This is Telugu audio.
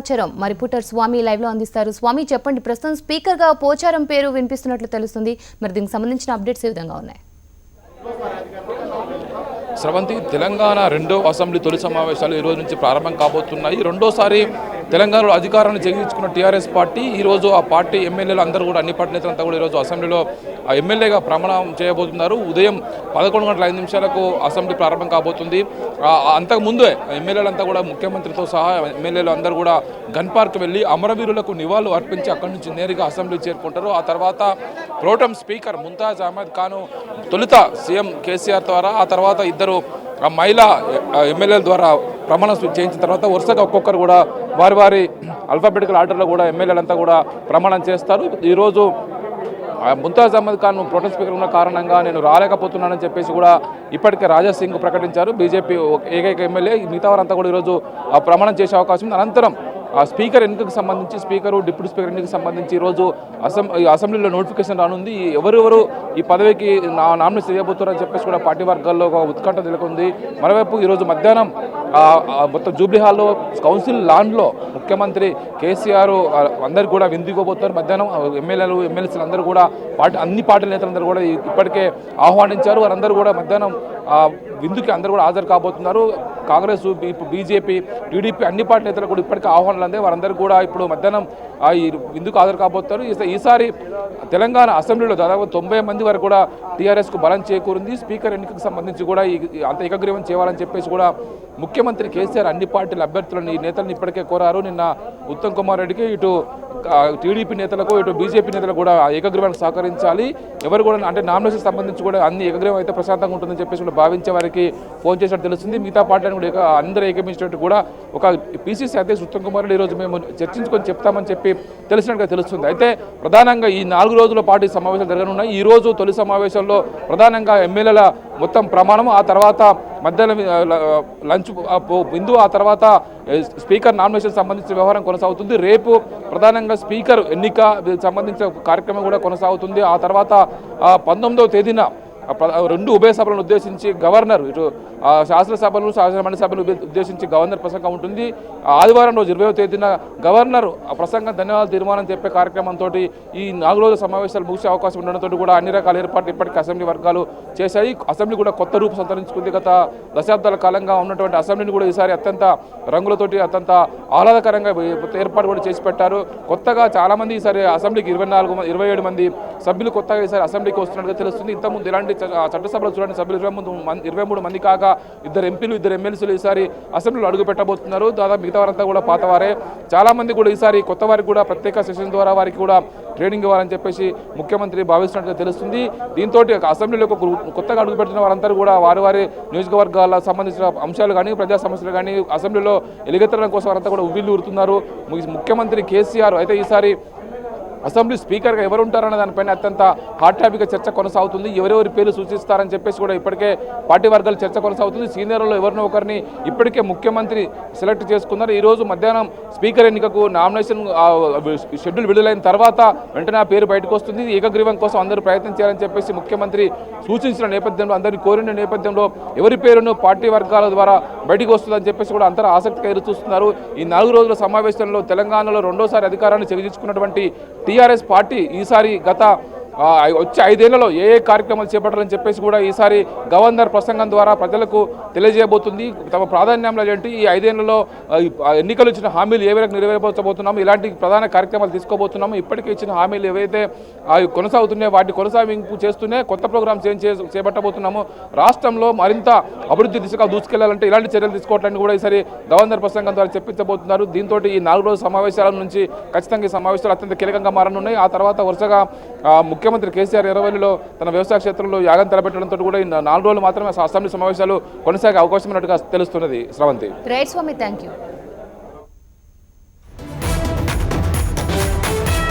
సమాచారం మా రిపోర్టర్ స్వామి లైవ్ లో అందిస్తారు. స్వామి చెప్పండి, ప్రస్తుతం స్పీకర్ గా పోచారం పేరు వినిపిస్తున్నట్లు తెలుస్తుంది. మరి దీనికి సంబంధించిన అప్డేట్స్ ఏ విధంగా ఉన్నాయి? స్రవంతి, తెలంగాణ రెండో అసెంబ్లీ తొలి సమావేశాలు ఈ రోజు నుంచి ప్రారంభం కాబోతున్నాయి. రెండోసారి తెలంగాణలో అధికారాన్ని చేజించుకున్న టీఆర్ఎస్ పార్టీ ఈరోజు ఆ పార్టీ ఎమ్మెల్యేలు అందరూ కూడా అన్ని పార్టీ నేతలంతా కూడా ఈరోజు అసెంబ్లీలో ఎమ్మెల్యేగా ప్రమాణం చేయబోతున్నారు. ఉదయం 11:05 అసెంబ్లీ ప్రారంభం కాబోతుంది. అంతకుముందే ఎమ్మెల్యేలంతా కూడా ముఖ్యమంత్రితో సహా ఎమ్మెల్యేలు అందరూ కూడా గన్ పార్క్ వెళ్ళి అమరవీరులకు నివాళులు అర్పించి అక్కడి నుంచి నేరుగా అసెంబ్లీ చేరుకుంటారు. ఆ తర్వాత ప్రోటం స్పీకర్ ముంతాజ్ అహ్మద్ ఖాన్ తొలుత సీఎం కేసీఆర్ ద్వారా, ఆ తర్వాత ఇద్దరు మహిళా ఎమ్మెల్యేల ద్వారా ప్రమాణం చేయించిన తర్వాత వరుసగా ఒక్కొక్కరు కూడా వారి వారి అల్ఫాబెటికల్ ఆర్డర్లో కూడా ఎమ్మెల్యేలంతా కూడా ప్రమాణం చేస్తారు. ఈరోజు ముంతాజ్ అహ్మద్ ఖాన్ ప్రోటెం స్పీకర్ ఉన్న కారణంగా నేను రాలేకపోతున్నానని చెప్పేసి కూడా ఇప్పటికే రాజా సింగ్ ప్రకటించారు. బీజేపీ ఏకైక ఎమ్మెల్యే. మిగతా వారంతా కూడా ఈరోజు ప్రమాణం చేసే అవకాశం ఉంది. అనంతరం ఆ స్పీకర్ ఎన్నికకు సంబంధించి స్పీకరు డిప్యూటీ స్పీకర్ ఎన్నికకు సంబంధించి ఈరోజు అసెంబ్లీలో నోటిఫికేషన్ రానుంది. ఎవరెవరు ఈ పదవికి నామినేట్ చేయబోతున్నారని చెప్పేసి కూడా పార్టీ వర్గాల్లో ఒక ఉత్కంఠ నెలకొంది. మరోవైపు ఈరోజు మధ్యాహ్నం మొత్తం జూబ్లీ హాల్లో కౌన్సిల్ లాన్లో ముఖ్యమంత్రి కేసీఆర్ అందరు కూడా విందుకోబోతున్నారు. మధ్యాహ్నం ఎమ్మెల్యేలు ఎమ్మెల్సీలు అందరూ కూడా అన్ని పార్టీల నేతలందరూ కూడా ఇప్పటికే ఆహ్వానించారు. వారందరూ కూడా మధ్యాహ్నం విందుకి అందరూ కూడా హాజరు కాబోతున్నారు. కాంగ్రెస్, బీజేపీ, టీడీపీ అన్ని పార్టీ నేతలు కూడా ఇప్పటికే ఆహ్వానాలు అందే వారందరూ కూడా ఇప్పుడు మధ్యాహ్నం విందుకు హాజరు కాబోతున్నారు. ఈసారి తెలంగాణ అసెంబ్లీలో దాదాపు 90 మంది వరకు కూడా టీఆర్ఎస్కు బలం చేకూరింది. స్పీకర్ ఎన్నికకు సంబంధించి కూడా అంత ఏకగ్రీవం చేయాలని చెప్పేసి కూడా ముఖ్యమంత్రి కేసీఆర్ అన్ని పార్టీల అభ్యర్థులను ఈ నేతలను ఇప్పటికే కోరారు. నిన్న ఉత్తమ్ కుమార్ రెడ్డికి ఇటు టీడీపీ నేతలకు ఇటు బీజేపీ నేతలకు కూడా ఏకగ్రీవానికి సహకరించాలి. ఎవరు కూడా అంటే నామినేషన్ సంబంధించి కూడా అన్ని ఏకగ్రీవం అయితే ప్రశాంతంగా ఉంటుందని చెప్పేసి కూడా భావించే వారికి ఫోన్ చేసినట్టు తెలుస్తుంది. మిగతా పార్టీలను కూడా అందరూ ఏకమించినట్టు కూడా ఒక పీసీసీ అధ్యక్షుడు ఉత్తమ్ కుమార్ రెడ్డి ఈరోజు మేము చర్చించుకొని చెప్తామని చెప్పి తెలిసినట్టుగా తెలుస్తుంది. అయితే ప్రధానంగా ఈ 4 రోజుల పార్టీ సమావేశాలు జరగనున్నాయి. ఈ రోజు తొలి సమావేశంలో ప్రధానంగా ఎమ్మెల్యేల మొత్తం ప్రమాణం, ఆ తర్వాత మధ్యాహ్నం లంచ్ విందు, ఆ తర్వాత స్పీకర్ నామినేషన్ సంబంధించిన వ్యవహారం కొనసాగుతుంది. రేపు ప్రధానంగా స్పీకర్ ఎన్నిక సంబంధించిన కార్యక్రమం కూడా కొనసాగుతుంది. ఆ తర్వాత 19వ తేదీన 2 ఉభయ సభలను ఉద్దేశించి గవర్నర్ ఇటు శాసనసభలు శాసనమండలి సభను ఉద్దేశించి గవర్నర్ ప్రసంగం ఉంటుంది. ఆదివారం రోజు 20వ తేదీన గవర్నర్ ప్రసంగం ధన్యవాదాలు తీర్మానం చెప్పే కార్యక్రమంతో ఈ 4 రోజుల సమావేశాలు ముగిసే అవకాశం ఉండడంతో కూడా అన్ని రకాల ఏర్పాట్లు ఇప్పటికీ అసెంబ్లీ వర్గాలు చేశాయి. అసెంబ్లీ కూడా కొత్త రూపు సంతరించుకుంది. గత దశాబ్దాల కాలంగా ఉన్నటువంటి అసెంబ్లీని కూడా ఈసారి అత్యంత రంగులతోటి అత్యంత ఆహ్లాదకరంగా ఏర్పాటు కూడా చేసి పెట్టారు. కొత్తగా చాలామంది ఈసారి అసెంబ్లీకి 27 మంది సభ్యులు కొత్తగా ఈసారి అసెంబ్లీకి వస్తున్నట్టుగా తెలుస్తుంది. ఇంతకుముందు ఇలాంటి చట్టసభలో చూడండి సభ్యులు 23 మంది కాక 2 ఎంపీలు 2 ఎమ్మెల్సీలు ఈసారి అసెంబ్లీలో అడుగు పెట్టబోతున్నారు. దాదాపు మిగతా వారంతా కూడా పాతవారే. చాలామంది కూడా ఈసారి కొత్త వారికి కూడా ప్రత్యేక సెషన్ ద్వారా వారికి కూడా ట్రైనింగ్ ఇవ్వాలని చెప్పేసి ముఖ్యమంత్రి భావిస్తున్నట్టుగా తెలుస్తుంది. దీంతో అసెంబ్లీలో కొత్తగా అడుగు పెడుతున్న వారందరూ కూడా వారి వారి నియోజకవర్గాల సంబంధించిన అంశాలు కానీ ప్రజా సమస్యలు కానీ అసెంబ్లీలో ఎలుగెత్తడం కోసం వారంతా కూడా ఉవ్విళ్ళు ఊరుతున్నారు. ముఖ్యమంత్రి కేసీఆర్ అయితే ఈసారి అసెంబ్లీ స్పీకర్గా ఎవరు ఉంటారన్న దానిపైన అత్యంత హాట్ టాపిక్గా చర్చ కొనసాగుతుంది. ఎవరెవరి పేర్లు సూచిస్తారని చెప్పేసి కూడా ఇప్పటికే పార్టీ వర్గాలు చర్చ కొనసాగుతుంది. సీనియర్లో ఎవరినో ఒకరిని ఇప్పటికే ముఖ్యమంత్రి సెలెక్ట్ చేసుకున్నారు. ఈరోజు మధ్యాహ్నం స్పీకర్ ఎన్నికకు నామినేషన్ షెడ్యూల్ విడుదలైన తర్వాత వెంటనే ఆ పేరు బయటకు వస్తుంది. ఏకగ్రీవం కోసం అందరూ ప్రయత్నం చేయాలని చెప్పేసి ముఖ్యమంత్రి సూచించిన నేపథ్యంలో, అందరినీ కోరిన నేపథ్యంలో ఎవరి పేరును పార్టీ వర్గాల ద్వారా బయటకు వస్తుందని చెప్పేసి కూడా అందరూ ఆసక్తిగా ఎదురు చూస్తున్నారు. ఈ 4 రోజుల సమావేశంలో తెలంగాణలో రెండోసారి అధికారాన్ని చేజించుకున్నటువంటి టీఆర్ఎస్ పార్టీ ఈసారి గత వచ్చే 5 ఏళ్లలో ఏ కార్యక్రమాలు చేపట్టాలని చెప్పేసి కూడా ఈసారి గవర్నర్ ప్రసంగం ద్వారా ప్రజలకు తెలియజేయబోతుంది. తమ ప్రాధాన్యంలో ఏంటి, ఈ 5 ఏళ్లలో ఎన్నికలు ఇచ్చిన హామీలు ఏ విధంగా నెరవేర్చబోతున్నాము, ఇలాంటి ప్రధాన కార్యక్రమాలు తీసుకోబోతున్నాము. ఇప్పటికే ఇచ్చిన హామీలు ఏవైతే కొనసాగుతున్నాయో వాటిని కొనసాగింపు చేస్తూనే కొత్త ప్రోగ్రామ్స్ చేపట్టబోతున్నాము. రాష్ట్రంలో మరింత అభివృద్ధి దిశగా దూసుకెళ్లాలంటే ఇలాంటి చర్యలు తీసుకోవటానికి కూడా ఈసారి గవర్నర్ ప్రసంగం ద్వారా చెప్పించబోతున్నారు. దీంతో ఈ 4 రోజుల సమావేశాల నుంచి ఖచ్చితంగా ఈ సమావేశాలు అత్యంత కీలకంగా మారనున్నాయి. ఆ తర్వాత వరుసగా ముఖ్యమంత్రి కేసీఆర్ ఎర్రవల్లిలో తన వ్యవసాయ క్షేత్రంలో యాగం తలపెట్టడంతో కూడా ఈ 4 రోజులు మాత్రమే అసెంబ్లీ సమావేశాలు కొనసాగే అవకాశం ఉన్నట్టుగా తెలుస్తున్నది. Sravanthi. Right Swamy, thank you.